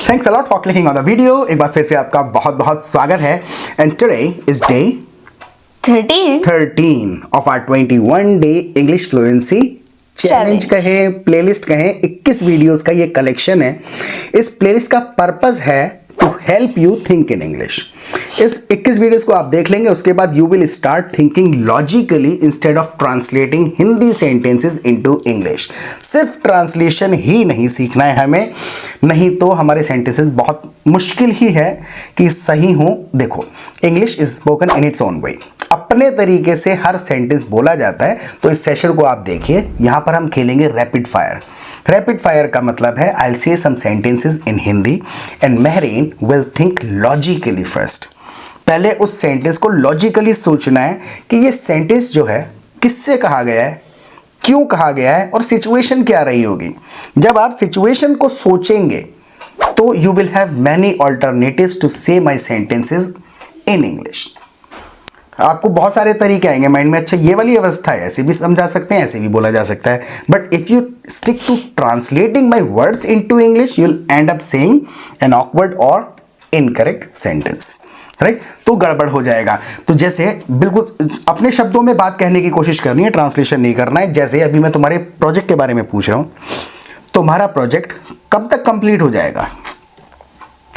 Thanks a lot for clicking on the video. एक बार फिर से आपका बहुत बहुत स्वागत है. And today is day 13 of our 21 day English fluency challenge कहें, प्लेलिस्ट कहें, 21 वीडियोस का ये कलेक्शन है. इस प्लेलिस्ट का पर्पस है to help you think in English. इस 21 वीडियोस को आप देख लेंगे, उसके बाद you will start thinking logically instead of translating Hindi sentences into English. सिर्फ ट्रांसलेशन ही नहीं सीखना है हमें, नहीं तो हमारे सेंटेंसेस बहुत मुश्किल ही है कि सही हो. देखो, English is spoken in its own way, अपने तरीके से हर सेंटेंस बोला जाता है. तो इस सेशन को आप देखिए, यहाँ पर हम खेलेंगे रैपिड फायर. रैपिड फायर का मतलब है I will say some sentences in Hindi and Mehreen will think logically first. पहले उस सेंटेंस को लॉजिकली सोचना है कि ये सेंटेंस जो है किससे कहा गया है, क्यों कहा गया है और सिचुएशन क्या रही होगी. जब आप सिचुएशन को सोचेंगे तो you will have many alternatives to say my sentences in English. आपको बहुत सारे तरीके आएंगे माइंड में. अच्छा, ये वाली अवस्था है, ऐसे भी समझा सकते हैं, ऐसे भी बोला जा सकता है. But if you stick to translating my words into English, you will end up saying an awkward और इनकरेक्ट सेंटेंस, राइट. तो गड़बड़ हो जाएगा. तो जैसे बिल्कुल अपने शब्दों में बात कहने की कोशिश करनी है, ट्रांसलेशन नहीं करना है. जैसे अभी मैं तुम्हारे प्रोजेक्ट के बारे में पूछ रहा हूँ, तुम्हारा प्रोजेक्ट कब तक कंप्लीट हो जाएगा.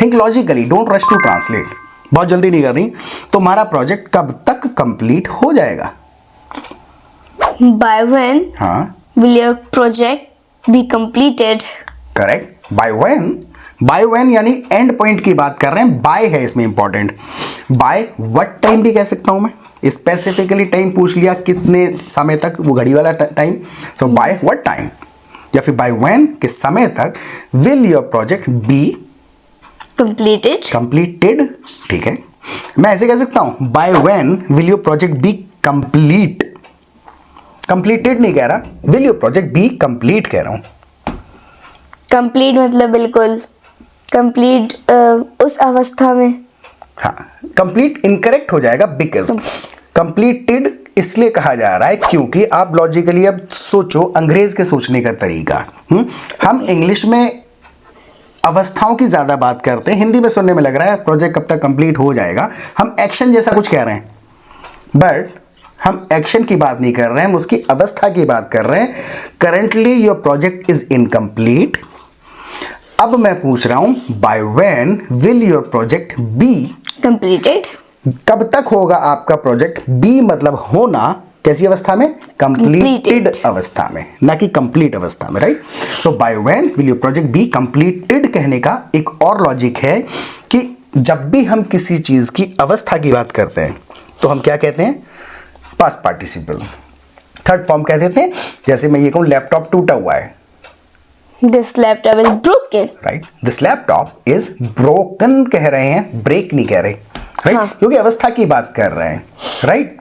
Think logically, don't rush to translate. बहुत जल्दी नहीं करनी. तुम्हारा प्रोजेक्ट कब तक कंप्लीट हो जाएगा. By when will your project be completed? Correct. By when यानी एंड पॉइंट की बात कर रहे हैं. बाय है इसमें इंपॉर्टेंट. बाय व्हाट टाइम भी कह सकता हूं मैं. स्पेसिफिकली टाइम पूछ लिया, कितने समय तक, वो घड़ी वाला time. So by what time या फिर बाय व्हेन, किस समय तक will your project be completed. ठीक है, मैं ऐसे कह सकता हूं, by when will your project be complete. Completed नहीं कह रहा, will your project be complete कह रहा हूं. कंप्लीट मतलब बिल्कुल कंप्लीट उस अवस्था में. हाँ, कंप्लीट इनकरेक्ट हो जाएगा बिकॉज कंप्लीटेड इसलिए कहा जा रहा है क्योंकि आप लॉजिकली अब सोचो, अंग्रेज के सोचने का तरीका. हम इंग्लिश में अवस्थाओं की ज्यादा बात करते हैं, हिंदी में सुनने में लग रहा है प्रोजेक्ट कब तक कंप्लीट हो जाएगा. हम एक्शन जैसा कुछ कह रहे हैं, बट हम एक्शन की बात नहीं कर रहे हैं, हम उसकी अवस्था की बात कर रहे हैं. Currently your project is incomplete. अब मैं पूछ रहा हूं, by when will your project be completed. कब तक होगा आपका प्रोजेक्ट. बी मतलब होना, कैसी अवस्था में, कंप्लीटेड अवस्था में, ना कि कंप्लीट अवस्था में, राइट. तो bye when will your project be completed कहने का एक और लॉजिक है कि जब भी हम किसी चीज की अवस्था की बात करते हैं तो हम क्या कहते हैं, पास्ट पार्टिसिपल, थर्ड फॉर्म कह देते हैं. जैसे मैं ये कहूं, लैपटॉप टूटा हुआ है. This laptop is broken. Right, this laptop is broken कह रहे हैं, ब्रेक नहीं कह रहे, राइट. हाँ. क्योंकि अवस्था की बात कर रहे हैं, राइट.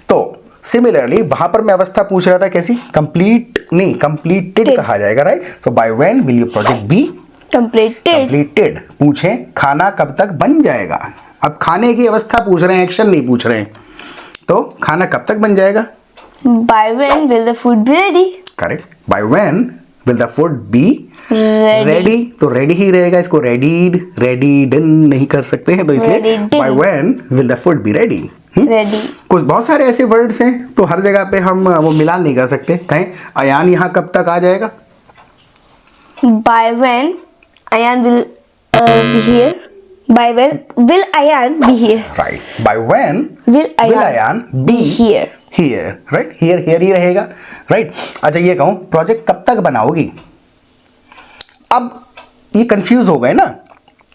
तो सिमिलरली वहां पर मैं अवस्था पूछ रहा था कैसी, कंप्लीट नहीं, कंप्लीटेड कहा जाएगा, right. So by when will your project be completed. पूछें खाना कब तक बन जाएगा. अब खाने की अवस्था पूछ रहे हैं, एक्शन नहीं पूछ रहे हैं. तो खाना कब तक बन जाएगा. By when will the food be ready? Correct. By when will the food be Ready. Ready. तो रेडी ही रहेगा, इसको रेडीड नहीं कर सकते हैं, तो इसलिए Ready. Bye when will the food be ready. Ready. कुछ बहुत सारे ऐसे वर्ड्स हैं, तो हर जगह पे हम वो मिलान नहीं कर सकते. कहें अयान यहाँ कब तक आ जाएगा. By when Ayan will be here? By when will Ayan be here? Right. By when Will Ayan be here? Here, right. Here ही रहेगा, राइट. अच्छा, ये कहूँ प्रोजेक्ट कब तक बनाओगी. अब ये कंफ्यूज हो गए ना,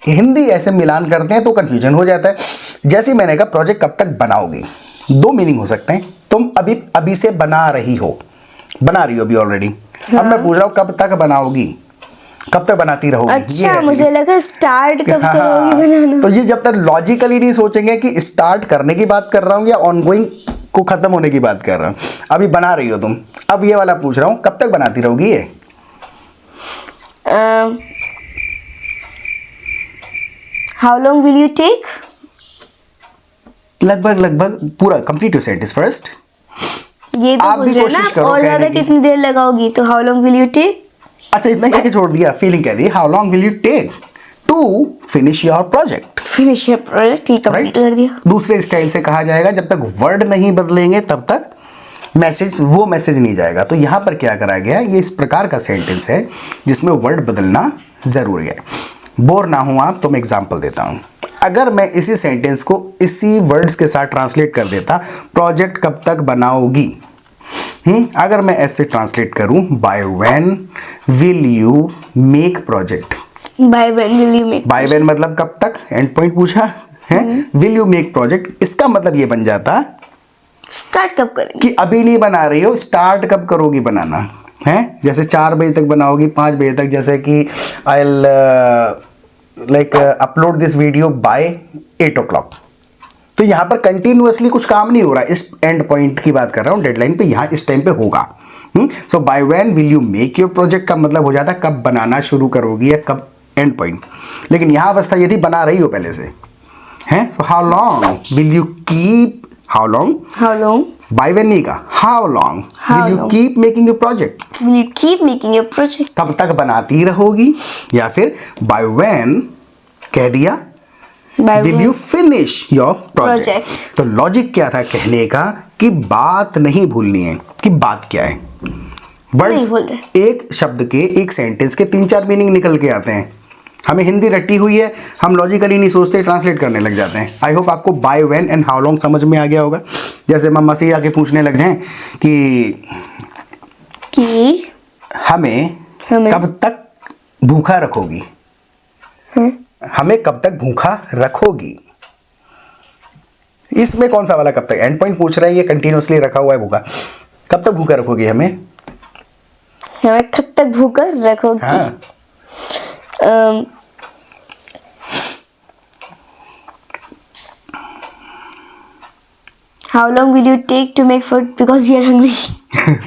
हिंदी ऐसे मिलान करते हैं तो कंफ्यूजन हो जाता है. जैसे मैंने कहा प्रोजेक्ट कब तक बनाओगी, दो मीनिंग हो सकते हैं. तुम अभी से बना रही हो अभी ऑलरेडी. अब मैं पूछ रहा हूँ कब तक बनाओगी, कब तक बनाती रहोगी. अच्छा, मुझे लगा स्टार्ट कब हाँ, करोगी बनाना. तो ये जब तक लॉजिकली नहीं सोचेंगे कि स्टार्ट करने की बात कर रहा हूँ या ऑनगोइंग को खत्म होने की बात कर रहा हूँ. अभी बना रही हो तुम, अब ये वाला पूछ रहा हूँ कब तक बनाती रहोगी ये. How long will you take? लगभग पूरा कंप्लीट योर सेंटेंस फर्स्ट. ये तो आप भी पूछ रहे कोशिश ना, करो और कहने ज्यादा की. कितनी देर लगाओगी, तो how long will you take. अच्छा, इतना कह के छोड़ दिया, फीलिंग कह दी. How long will you take. To finish your project. Finish your project, ये कंप्लीट कर दिया। दूसरे स्टाइल से कहा जाएगा, जब तक वर्ड नहीं बदलेंगे तब तक वो मैसेज नहीं जाएगा। तो यहाँ पर क्या करा गया, ये इस प्रकार का सेंटेंस है जिसमें वर्ड बदलना जरूरी है। बोर ना हो आप तो मैं एग्जांपल देता हूँ। अगर मैं इसी सेंटेंस को इसी वर्ड्स के साथ ट्रांसलेट कर देता, प्रोजेक्ट कब तक बनाओगी, अगर मैं ऐसे ट्रांसलेट करूं, bye when will you make project. Bye when will you make, by when मतलब कब तक, एंड पॉइंट पूछा है। विल यू मेक प्रोजेक्ट, इसका मतलब ये बन जाता स्टार्ट कब करेंगे, कि अभी नहीं बना रही हो, स्टार्ट कब करोगी बनाना है। जैसे 4 बजे तक बनाओगी, 5 बजे तक, जैसे कि I like upload this video by 8 o'clock। तो यहाँ पर कंटिन्यूअसली कुछ काम नहीं हो रहा, इस एंड पॉइंट की बात कर रहा हूँ, डेडलाइन पे, यहाँ इस टाइम पे होगा। So by when will you make your project का मतलब हो जाता कब बनाना शुरू करोगी या कब, एंड पॉइंट। लेकिन यहाँ अवस्था ये थी बना रही हो पहले से हैं। सो how long will you keep, how long by when नहीं कहा, how long will you keep making your project, will you keep making your project, कब तक बनाती रहोगी। या फिर बाय व्हेन कह दिया will you finish your project. तो लॉजिक क्या था कहने का, कि बात नहीं भूलनी है, कि बात क्या है। वर्ड्स, एक शब्द के, एक सेंटेंस के 3-4 मीनिंग निकल के आते हैं। हमें हिंदी रटी हुई है, हम लॉजिकली नहीं सोचते, ट्रांसलेट करने लग जाते हैं। आई होप आपको by when and how long समझ में आ गया होगा। जैसे मम्मा से आके पूछने लग जाएं कि हमें कब तक भूखा रखोगी, हमें कब तक भूखा रखोगी। इसमें कौन सा वाला कब तक, एंड पॉइंट पूछ रहे हैं, ये कंटिन्यूअसली रखा हुआ है भूखा। कब तक भूखा रखोगी हमें कब तक भूखा रखोगी। हाँ। How long will you take to make food because we are hungry?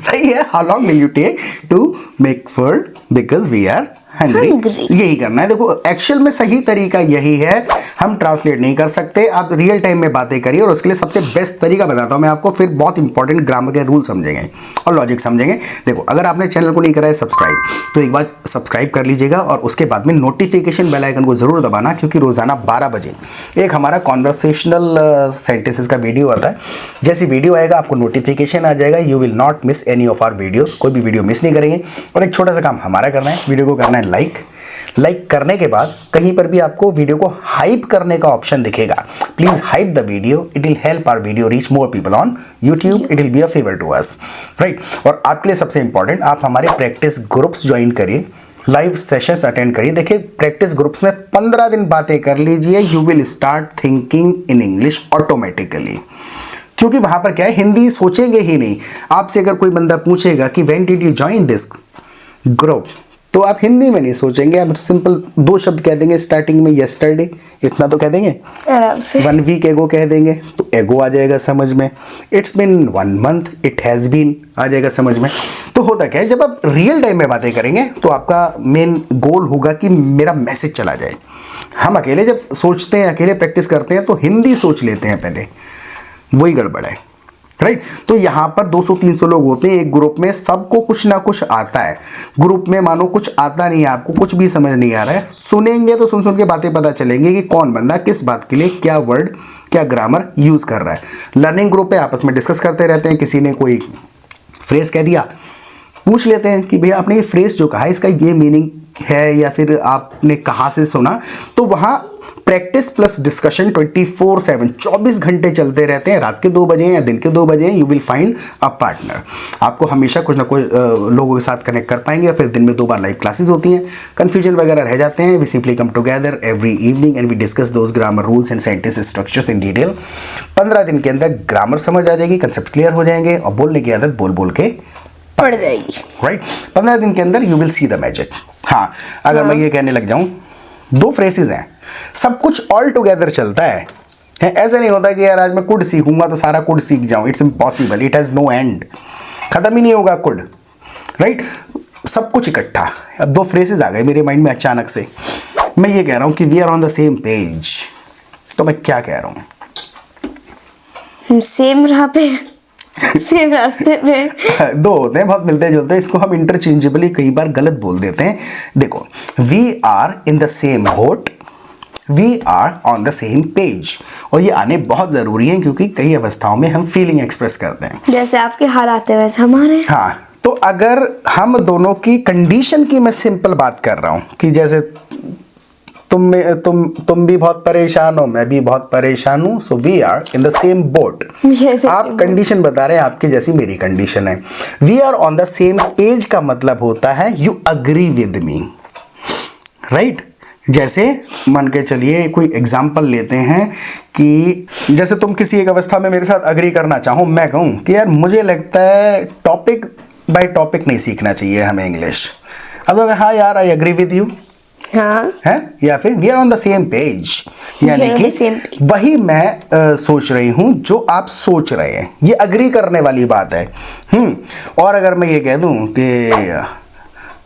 सही है, how long will you take to make food because we are hungry। यही करना है। देखो एक्चुअल में सही तरीका यही है, हम ट्रांसलेट नहीं कर सकते, आप रियल टाइम में बातें करिए। और उसके लिए सबसे बेस्ट तरीका बताता हूँ मैं आपको, फिर बहुत इंपॉर्टेंट ग्रामर के रूल समझेंगे और लॉजिक समझेंगे। देखो अगर आपने चैनल को नहीं करा है सब्सक्राइब, तो एक बार सब्सक्राइब कर लीजिएगा और उसके बाद में नोटिफिकेशन बेल आइकन को जरूर दबाना, क्योंकि रोजाना 12 बजे एक हमारा कॉन्वर्सेशनल सेंटेंसेस का वीडियो आता है। जैसी वीडियो आएगा आपको नोटिफिकेशन आ जाएगा, you will not miss any of our videos, कोई भी वीडियो मिस नहीं करेंगे। और एक छोटा सा काम हमारा करना है, वीडियो को करना है लाइक करने के बाद कहीं पर भी आपको वीडियो को हाइप करने का ऑप्शन दिखेगा, please hype the video, it will help our video reach more people on YouTube, it will be a favour to us, right. और आपके लिए सबसे इंपॉर्टेंट, आप हमारे प्रैक्टिस ग्रुप्स ज्वाइन करिए, लाइव सेशंस अटेंड करिए। देखिए प्रैक्टिस ग्रुप्स में 15 दिन बातें कर लीजिए, you will start thinking in English automatically. क्योंकि वहां पर क्या है, हिंदी सोचेंगे ही नहीं। आपसे अगर कोई बंदा पूछेगा कि when did you join this group, तो आप हिंदी में नहीं सोचेंगे, आप सिंपल 2 शब्द कह देंगे स्टार्टिंग में, यस्टरडे, इतना तो कह देंगे आराम से। 1 वीक एगो कह देंगे तो एगो आ जाएगा समझ में। It's been 1 month, it has been आ जाएगा समझ में। तो होता क्या है, जब आप रियल टाइम में बातें करेंगे तो आपका मेन गोल होगा कि मेरा मैसेज चला जाए। हम अकेले जब सोचते हैं, अकेले प्रैक्टिस करते हैं तो हिंदी सोच लेते हैं पहले, वही गड़बड़ है, राइट। तो यहाँ पर 200-300 लोग होते हैं एक ग्रुप में, सबको कुछ ना कुछ आता है। ग्रुप में मानो कुछ आता नहीं है, आपको कुछ भी समझ नहीं आ रहा है, सुनेंगे तो सुन के बातें पता चलेंगे कि कौन बंदा किस बात के लिए क्या वर्ड, क्या ग्रामर यूज कर रहा है। लर्निंग ग्रुप पे आपस में डिस्कस करते रहते हैं, किसी ने कोई फ्रेज कह दिया, पूछ लेते हैं कि भैया आपने ये फ्रेज जो कहा इसका ये मीनिंग है या फिर आपने कहाँ से सुना। तो वहाँ प्रैक्टिस प्लस डिस्कशन 24/7 24 घंटे चलते रहते हैं। रात के 2 बजे या दिन के 2 बजे you will find a partner. आपको हमेशा कुछ ना कुछ लोगों के साथ कनेक्ट कर पाएंगे। या फिर दिन में 2 बार लाइव क्लासेस होती हैं, कन्फ्यूजन वगैरह रह जाते हैं, we simply come together every evening and we discuss those grammar rules and sentence structures in detail. 15 दिन के अंदर ग्रामर समझ आ जाएगी, कंसेप्ट क्लियर हो जाएंगे और बोलने की आदत बोल बोल के पड़ जाएगी, राइट। 15 दिन के अंदर you will see the magic. हाँ, अगर मैं ये कहने लग जाऊं, 2 फ्रेजेस हैं, सब कुछ ऑल टुगेदर चलता है। ऐसा नहीं होता कि यार आज मैं कुड सीखूंगा तो सारा कुड सीख जाऊं, it's impossible, it has no end, खत्म ही नहीं होगा कुड, राइट। सब कुछ इकट्ठा। अब 2 फ्रेजेस आ गए मेरे माइंड में अचानक से, मैं ये कह रहा हूं कि we are on the same page. तो मैं क्या कह रहा हूं, हम सेम राह पे, सेम रास्ते पे। 2 होते हैं बहुत मिलते जुलते हैं, इसको हम इंटरचेंजेबली कई बार गलत बोल देते हैं। देखो, we are in the same boat we are on the same page. और ये आने बहुत ज़रूरी है क्योंकि कई अवस्थाओं में हम फीलिंग एक्सप्रेस करते हैं। जैसे आपके हालात है वैसे हमारे। हाँ, तो अगर हम दोनों की कंडीशन की मैं सिंपल बात कर रहा हूँ कि जैसे तुम भी बहुत परेशान हो, मैं भी बहुत परेशान हूँ, so we are in the same boat. आप कंडीशन बता रहे हैं, आपकी जैसी मेरी कंडीशन है। We are on the same page का मतलब होता है you agree with me, right. जैसे मान के चलिए कोई एग्जाम्पल लेते हैं कि जैसे तुम किसी एक अवस्था में मेरे साथ अग्री करना चाहो, मैं कहूँ कि यार मुझे लगता है टॉपिक बाय टॉपिक नहीं सीखना चाहिए हमें इंग्लिश। अब तो हाँ यार आई अग्री विद यू, हाँ है, या फिर we are on the same page, यानी कि वही मैं सोच रही हूँ जो आप सोच रहे हैं, ये अग्री करने वाली बात है। और अगर मैं ये कह दूँ कि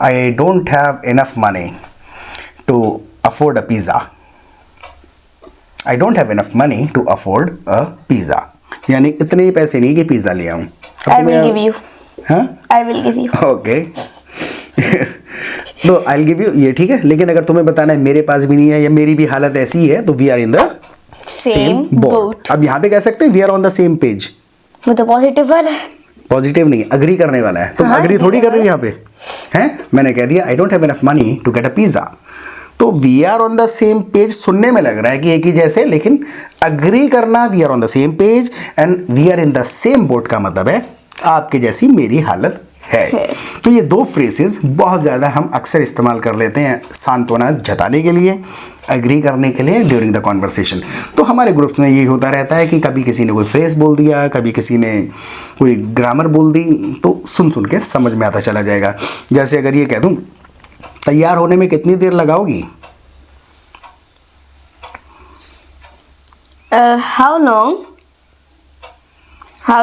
I don't have enough money to afford a pizza, I don't have enough money to afford a pizza, यानी इतने ही पैसे नहीं कि पिज़्ज़ा ले आऊँ। I will give you. हाँ, I will give you. Okay तो आई विल गिव यू, ये ठीक है। लेकिन अगर तुम्हें बताना है मेरे पास भी नहीं है या मेरी भी हालत ऐसी ही है, तो we are in the Same boat. अब यहाँ पे कह सकते हैं we are on the same page. वो तो पॉजिटिव वाला है। पॉजिटिव नहीं, अग्री करने वाला है। तुम हाँ, अग्री थोड़ी कर रही हो यहाँ पे, हैं? मैंने कह दिया I don't have enough money to get a pizza, तो we are on the same page सुनने में लग रहा है कि एक ही जैसे, लेकिन अग्री करना we are on the same page and we are in the same boat का मतलब है आपके जैसी मेरी हालत है। तो ये दो फ्रेजेस बहुत ज़्यादा हम अक्सर इस्तेमाल कर लेते हैं सांत्वना जताने के लिए, एग्री करने के लिए ड्यूरिंग द कॉन्वर्सेशन। तो हमारे ग्रुप्स में ये होता रहता है कि कभी किसी ने कोई फ्रेज बोल दिया, कभी किसी ने कोई ग्रामर बोल दी, तो सुन सुन के समझ में आता चला जाएगा। जैसे अगर ये कह दूँ तैयार होने में कितनी देर लगाओगी, how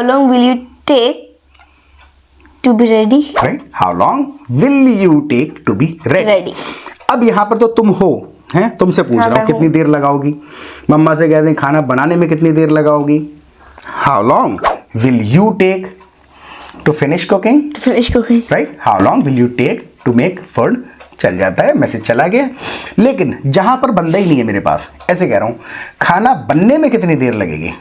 long will you take to be ready? Right, how long will you take to be ready. अब यहाँ पर तो तुम हो, हैं, तुमसे पूछ रहा हूँ कितनी देर लगाओगी। मम्मा से कह दें खाना बनाने में कितनी देर लगाओगी, how long will you take to finish cooking, right, how long will you take to make food. चल जाता है, मैसेज चला गया। लेकिन जहां पर बंदा ही नहीं है मेरे पास, ऐसे कह रहा हूं खाना बनने में कितनी देर लगेगी,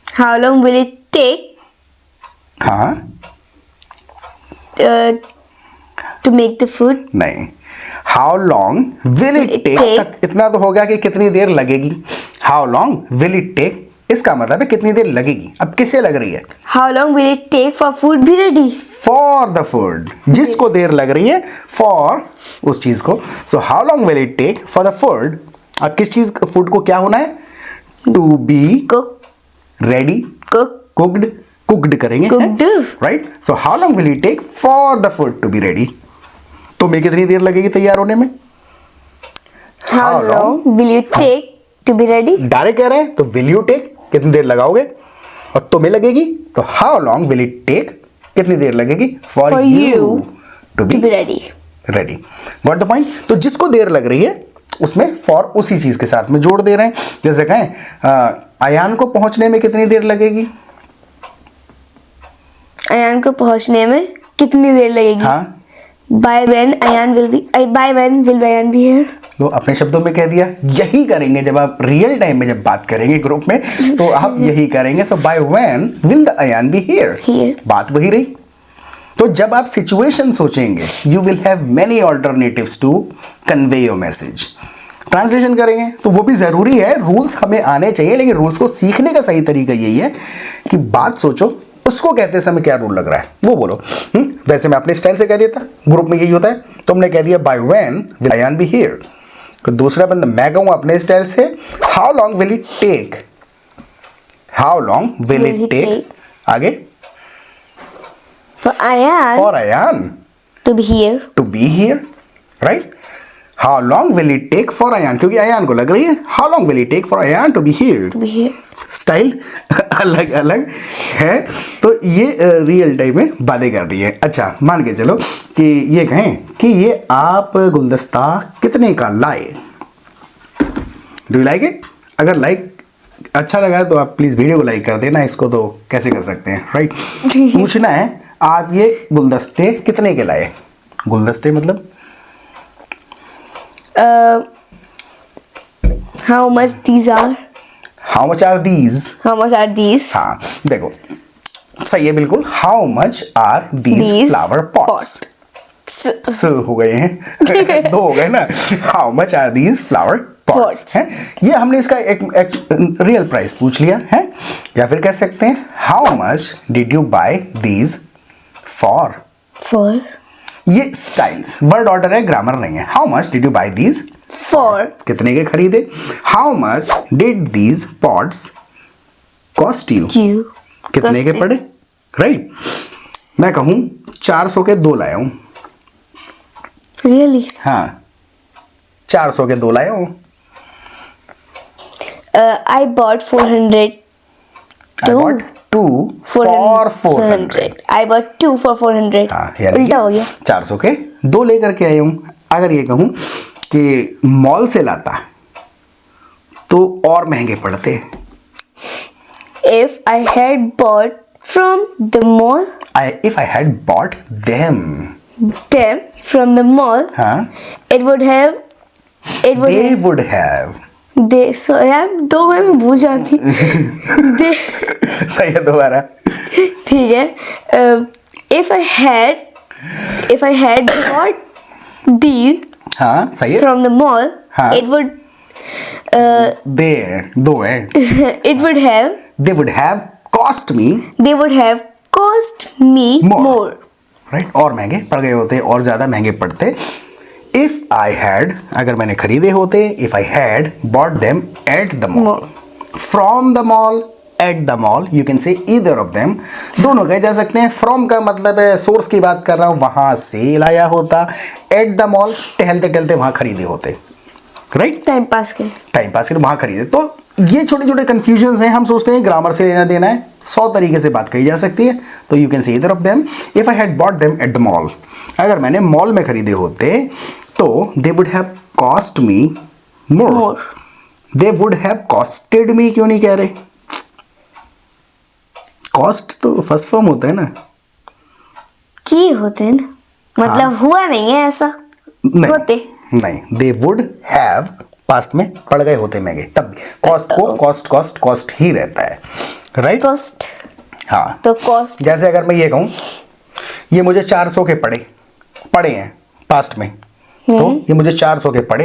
how long will it take हाँ टू मेक द फूड। नहीं, how long will it take, इतना तो हो गया कि कितनी देर लगेगी। How long will it take इसका मतलब है कितनी देर लगेगी। अब किससे लग रही है, how long will it take for food be ready, for the food, जिसको देर लग रही है फॉर उस चीज को। So how long will it take for the food, अब किस चीज फूड को क्या होना है, to be cook, ready, cooked, cooked करेंगे, right. So how long will it take for the food to be ready, तुम्हें कितनी देर लगेगी तैयार होने में, how long will you take to be ready. Direct कह रहे हैं तो विल यू टेक कितनी देर लगाओगे, और तुम्हें लगेगी तो how long will it take कितनी देर लगेगी for you to be ready. Got the point. तो जिसको देर लग रही है उसमें फॉर उसी चीज के साथ में जोड़ दे रहे हैं। जैसे कहें अयान को पहुंचने में कितनी देर लगेगी, अयान को पहुंचने में कितनी देर लगेगी, हाँ, by when will Ayan be here। लो अपने शब्दों में कह दिया। यही करेंगे जब आप रियल टाइम में जब बात करेंगे ग्रुप में, तो आप यही करेंगे। So by when will the Ayaan be here, बात वही रही। तो जब आप सिचुएशन सोचेंगे you will have many alternatives to convey your message. Translation करेंगे तो वो भी ज़रूरी है, रूल्स हमें आने चाहिए, लेकिन रूल्स को सीखने का सही तरीका यही है कि बात सोचो, उसको कहते समय क्या रूल लग रहा है वो बोलो। वैसे मैं अपने स्टाइल से कह देता, ग्रुप में यही होता है। तुमने कह दिया by when will Ayaan be here, तो दूसरा बंदा मैं कहूँ अपने स्टाइल से how long will it take, how long will it take, आगे for Ayaan to be here, right. How long will it take for Ayaan, क्योंकि अयान को लग रही है how long will it take for Ayaan to be here. Style अलग अलग है, तो ये रियल टाइम में बातें कर रही है। अच्छा मान के चलो कि ये कहें कि ये आप गुलदस्ता कितने का लाए, डू यू लाइक इट। अगर लाइक अच्छा लगा तो आप प्लीज़ वीडियो को लाइक कर देना, इसको तो कैसे कर सकते हैं, राइट। पूछना है आप ये गुलदस्ते कितने के लाए, गुलदस्ते मतलब How much these are? How much are these? How much are these? हाँ देखो सही है बिल्कुल. How much are these These flower pots? S- हो गए हैं. दो हो गए ना. How much are these flower pots Pots. है. ये हमने इसका एक रियल प्राइस पूछ लिया है. या फिर कह सकते हैं how much did you buy these for? For. ये स्टाइल्स वर्ड ऑर्डर है, ग्रामर नहीं है. How much did you buy these? For. कितने के खरीदे? How much did these pots cost you? You. कितने के Costed. पड़े? राइट. मैं कहूं 400 के दो लाया हूं. Really? हाँ 400 के दो लाया हूं. I bought 400. I Two. bought two for 400. I bought two for 400. हाँ यानी उल्टा हो गया. 400 के दो लेकर के आया हूं. अगर ये कहूं कि मॉल से लाता तो और महंगे पड़ते. If I had bought from the mall, If I had bought them, them from the mall, हाँ it would have. It would they have. would have. They. So यार दो मैं भूल जाती. They. सही है दोबारा. ठीक है. If I had bought these हाँ सही है. from the mall, हाँ. it would. दे दो है. It would have. They would have cost me They would have cost me more. Right. और महंगे पड़ गए होते, और ज़्यादा महंगे पड़ते. इफ़ आई हैड, अगर मैंने खरीदे होते, if I had bought them at the mall, Mall. From the mall, at the mall, you can say either of them. दोनों कहे जा सकते हैं. फ्रॉम का मतलब है सोर्स की बात कर रहा हूँ, वहाँ से लाया होता. एट द मॉल टहलते टहलते वहाँ खरीदे होते. राइट. टाइम पास के. टाइम पास कर वहाँ खरीदे. तो ये छोटे छोटे कन्फ्यूजन्स हैं. हम सोचते हैं ग्रामर से लेना देना है. 100 तरीके से बात कही जा सकती है. तो you can say either of them. If I had bought them at the mall, अगर मैंने मॉल में खरीदे होते तो they would have cost me more. More. They would have costed मी क्यों नहीं कह रहे? कॉस्ट तो फर्स्ट फॉर्म होता है ना. किए होते हैं ना, मतलब हुआ नहीं है ऐसा. नहीं होते. नहीं, दे वुड हैव पास्ट में पड़ गए होते महंगे. तब कॉस्ट को कॉस्ट कॉस्ट कॉस्ट ही रहता है. राइट. कॉस्ट. हाँ. तो कॉस्ट. जैसे अगर मैं ये कहूँ ये मुझे 400 के पड़े हैं पास्ट में, तो ये मुझे 400 के पड़े.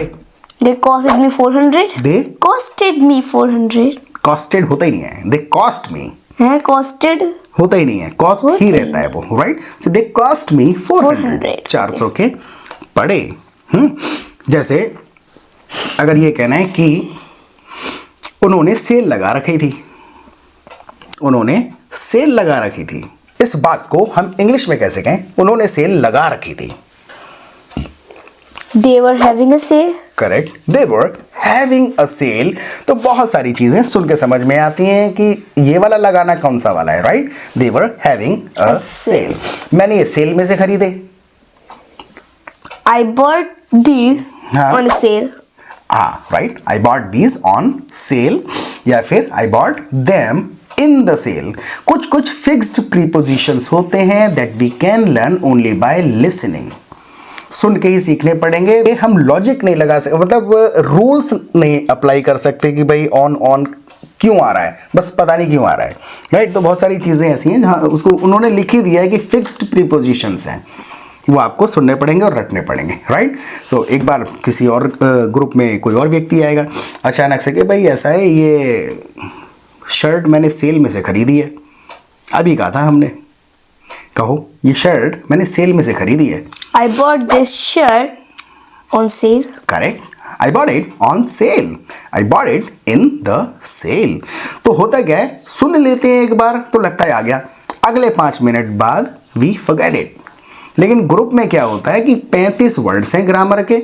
They costed me 400. They Costed me 400. Costed होता ही नहीं है. दे कॉस्ट मी है costed. होता ही नहीं है. कॉस्ट होता ही ही रहता है वो. राइट. सो दे कॉस्ट मी 400. 400. 400 के पड़े. जैसे अगर ये कहना है कि उन्होंने सेल लगा रखी थी, उन्होंने सेल लगा रखी थी. इस बात को हम इंग्लिश में कैसे कहें? उन्होंने सेल लगा रखी थी. They were having a sale. Correct. They were having a sale. तो बहुत सारी चीजें सुन के समझ में आती हैं कि ये वाला लगाना कौन सा वाला है. Right. They were having a sale. मैंने ये सेल में से खरीदे. I bought these हाँ. on a sale. हाँ right. I bought these on sale, या फिर I bought them in the sale. कुछ कुछ फिक्स्ड प्रीपोजिशंस होते हैं that we can learn only by listening. सुन के ही सीखने पड़ेंगे. हम लॉजिक नहीं लगा सकते, मतलब रूल्स नहीं अप्लाई कर सकते कि भाई ऑन ऑन क्यों आ रहा है, बस पता नहीं क्यों आ रहा है. राइट. तो बहुत सारी चीज़ें ऐसी हैं जहाँ उसको उन्होंने लिख ही दिया है कि फिक्स्ड प्रीपोजिशंस हैं, वो आपको सुनने पड़ेंगे और रटने पड़ेंगे. राइट. सो एक बार किसी और ग्रुप में कोई और व्यक्ति आएगा अचानक से कि भाई ऐसा है, ये शर्ट मैंने सेल में से खरीदी है. अभी कहा था हमने, कहो ये शर्ट मैंने सेल में से खरीदी है. I bought this shirt on sale. Correct. I bought it on sale. I bought it in the sale. तो होता क्या है, सुन लेते हैं एक बार तो लगता है आ गया, अगले 5 मिनट बाद वी फॉरगेट इट. लेकिन ग्रुप में क्या होता है कि 35 वर्ड्स हैं ग्रामर के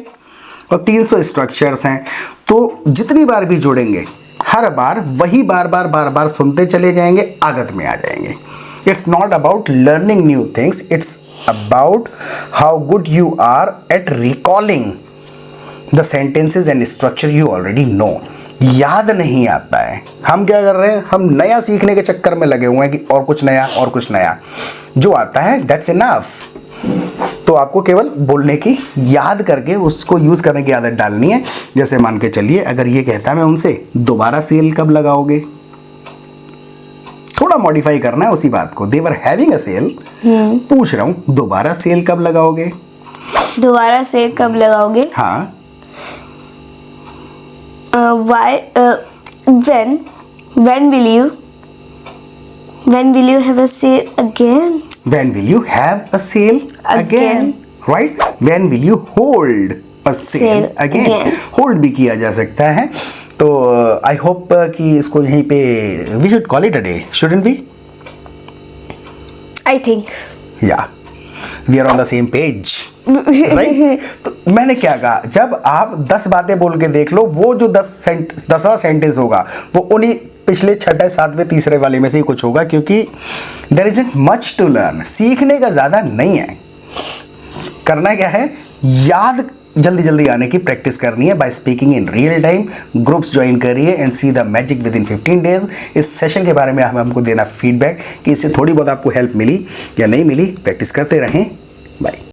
और 300 स्ट्रक्चर्स हैं. तो जितनी बार भी जोड़ेंगे हर बार वही बार बार सुनते चले जाएंगे, आदत में आ जाएंगे. It's not about learning new things, it's about how good you are at recalling the sentences and structure you already know. याद नहीं आता है. हम क्या कर रहे हैं, हम नया सीखने के चक्कर में लगे हुए हैं कि और कुछ नया और कुछ नया. जो आता है that's enough. तो आपको केवल बोलने की याद करके उसको यूज़ करने की आदत डालनी है। जैसे मान के चलिए, अगर ये कहता मैं उनसे, दोबारा सेल कब लगाओगे, थोड़ा मॉडिफाई करना है उसी बात को। देवर हैविंग अ सेल, पूछ रहा हूँ दोबारा सेल कब लगाओगे। दोबारा सेल कब लगाओगे? हाँ, when will you have a sale again? when will you have a sale again, right? when will you hold a sale again? hold भी किया जा सकता है। तो आई होप कि इसको यहीं पे we should call it a day, shouldn't we? I think. या we are on the same page, right? तो मैंने क्या कहा, जब आप 10 बातें बोल के देख लो, वो जो 10वां सेंटेंस होगा वो उन्हीं पिछले 6, 7वें, तीसरे वाले में से ही कुछ होगा, क्योंकि there isn't much to learn. सीखने का ज़्यादा नहीं है, करना क्या है, याद जल्दी जल्दी आने की प्रैक्टिस करनी है by speaking in real time. Groups join करिए and see the magic within 15 days. इस सेशन के बारे में हमको देना फीडबैक कि इससे थोड़ी बहुत आपको हेल्प मिली या नहीं मिली। प्रैक्टिस करते रहें। बाय।